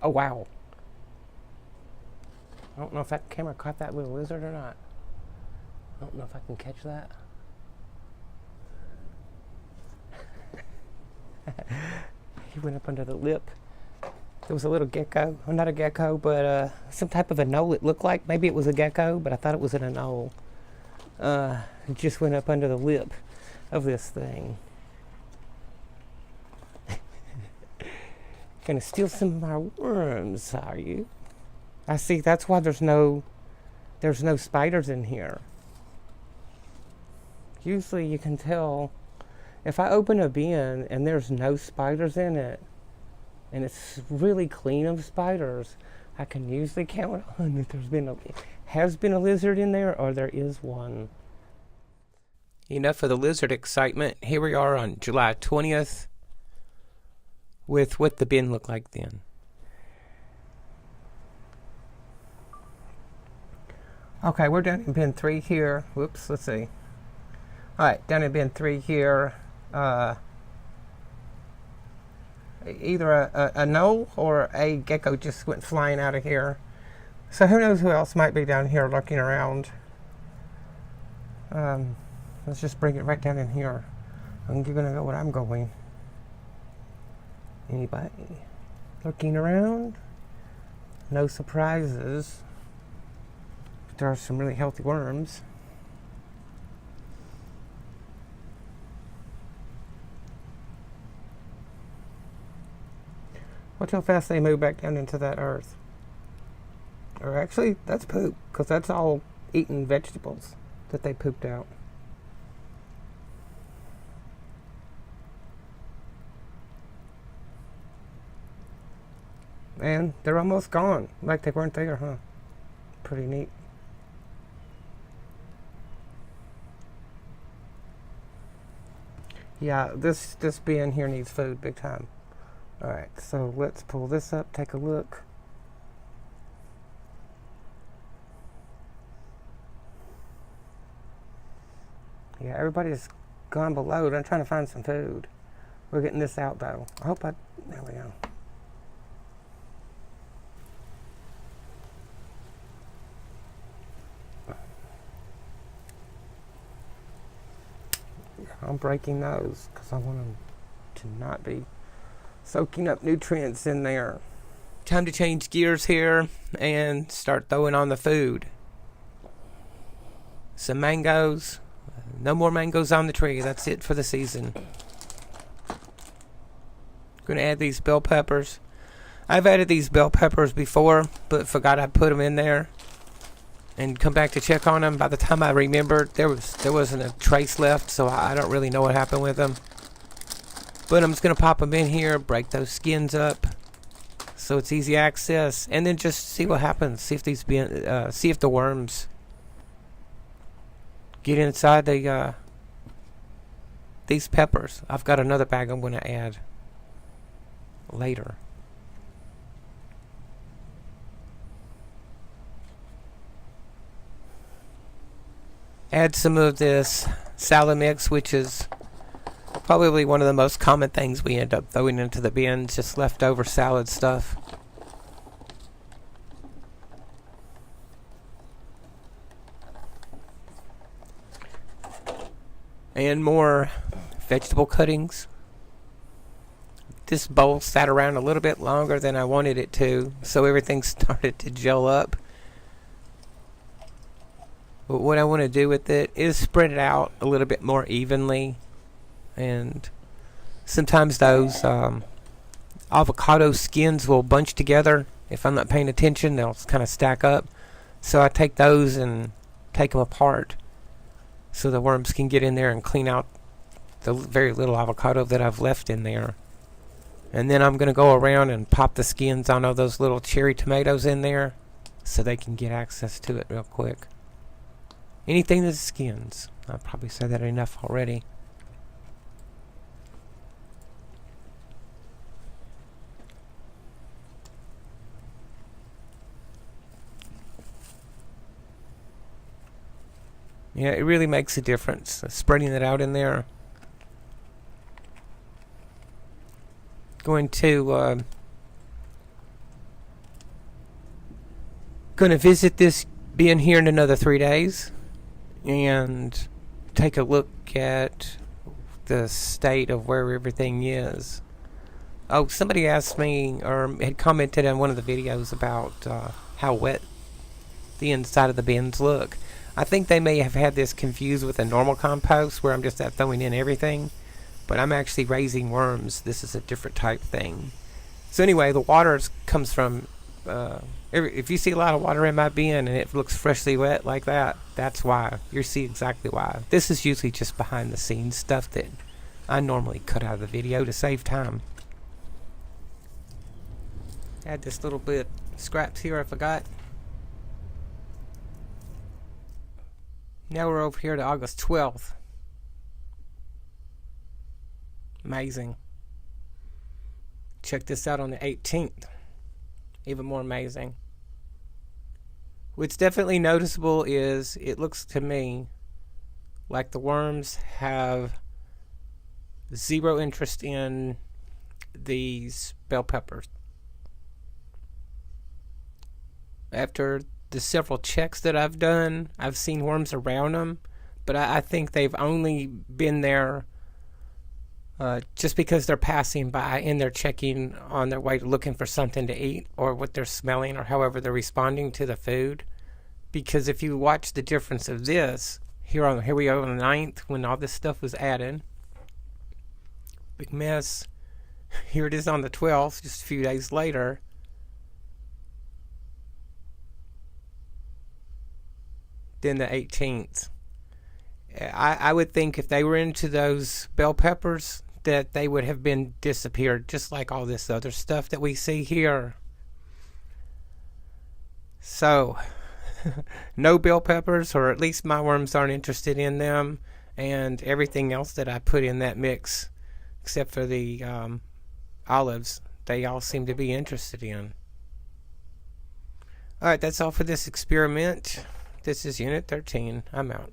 Oh, wow. I don't know if that camera caught that little lizard or not. I don't know if I can catch that. He went up under the lip. There was a little gecko. Well, not a gecko, but some type of anole it looked like. Maybe it was a gecko, but I thought it was an anole. It just went up under the lip of this thing. Gonna steal some of my worms, are you? I see, that's why there's no spiders in here. Usually you can tell if I open a bin and there's no spiders in it, and it's really clean of spiders, I can usually count on if has been a lizard in there or there is one. Enough of the lizard excitement. Here we are on July 20th with what the bin looked like then. Okay, we're down in bin 3 here. Whoops, let's see. Alright, down in bin 3 here. Either a nole or a gecko just went flying out of here. So who knows who else might be down here lurking around. Let's just bring it right down in here. And you're going to know what I'm going. Anybody lurking around? No surprises. But there are some really healthy worms. Watch how fast they move back down into that earth. Or actually, that's poop, because that's all eaten vegetables that they pooped out. And they're almost gone, like they weren't there, huh? Pretty neat. Yeah, this bin here needs food big time. Alright, so let's pull this up, take a look. Yeah, everybody's gone below. I'm trying to find some food. We're getting this out though. There we go. I'm breaking those because I want them to not be soaking up nutrients in there. Time to change gears here and start throwing on the food. Some mangoes. No more mangoes on the tree. That's it for the season. Going to add these bell peppers. I've added these bell peppers before, but forgot I put them in there and come back to check on them. By the time I remembered, there wasn't a trace left, so I don't really know what happened with them. But I'm just going to pop them in here, break those skins up so it's easy access, and then just see what happens. See if the worms get inside these peppers. I've got another bag I'm going to add later. Add some of this salad mix, which is probably one of the most common things we end up throwing into the bins, just leftover salad stuff. And more vegetable cuttings. This bowl sat around a little bit longer than I wanted it to, so everything started to gel up. But what I want to do with it is spread it out a little bit more evenly. And sometimes those avocado skins will bunch together. If I'm not paying attention, they'll kind of stack up. So I take those and take them apart so the worms can get in there and clean out the very little avocado that I've left in there. And then I'm going to go around and pop the skins on all those little cherry tomatoes in there so they can get access to it real quick. Anything that's skins. I've probably said that enough already. Yeah, it really makes a difference. Spreading it out in there. Going to Gonna visit this bin here in another 3 days and take a look at the state of where everything is. Oh, somebody asked me or had commented on one of the videos about how wet the inside of the bins look. I think they may have had this confused with a normal compost where I'm just throwing in everything, but I'm actually raising worms. This is a different type thing. So anyway, the water comes from, if you see a lot of water in my bin and it looks freshly wet like that, that's why. You see exactly why. This is usually just behind the scenes stuff that I normally cut out of the video to save time. Add this little bit scraps here I forgot. Now we're over here to August 12th. Amazing. Check this out on the 18th. Even more amazing. What's definitely noticeable is it looks to me like the worms have zero interest in these bell peppers. After the several checks that I've done, I've seen worms around them, but I think they've only been there just because they're passing by and they're checking on their way looking for something to eat or what they're smelling or however they're responding to the food. Because if you watch the difference of this, here we are on the 9th when all this stuff was added. Big mess. Here it is on the 12th, just a few days later. Then the 18th. I would think if they were into those bell peppers that they would have been disappeared just like all this other stuff that we see here. So no bell peppers, or at least my worms aren't interested in them, and everything else that I put in that mix except for the olives, they all seem to be interested in. Alright, that's all for this experiment. This is Unit 13. I'm out.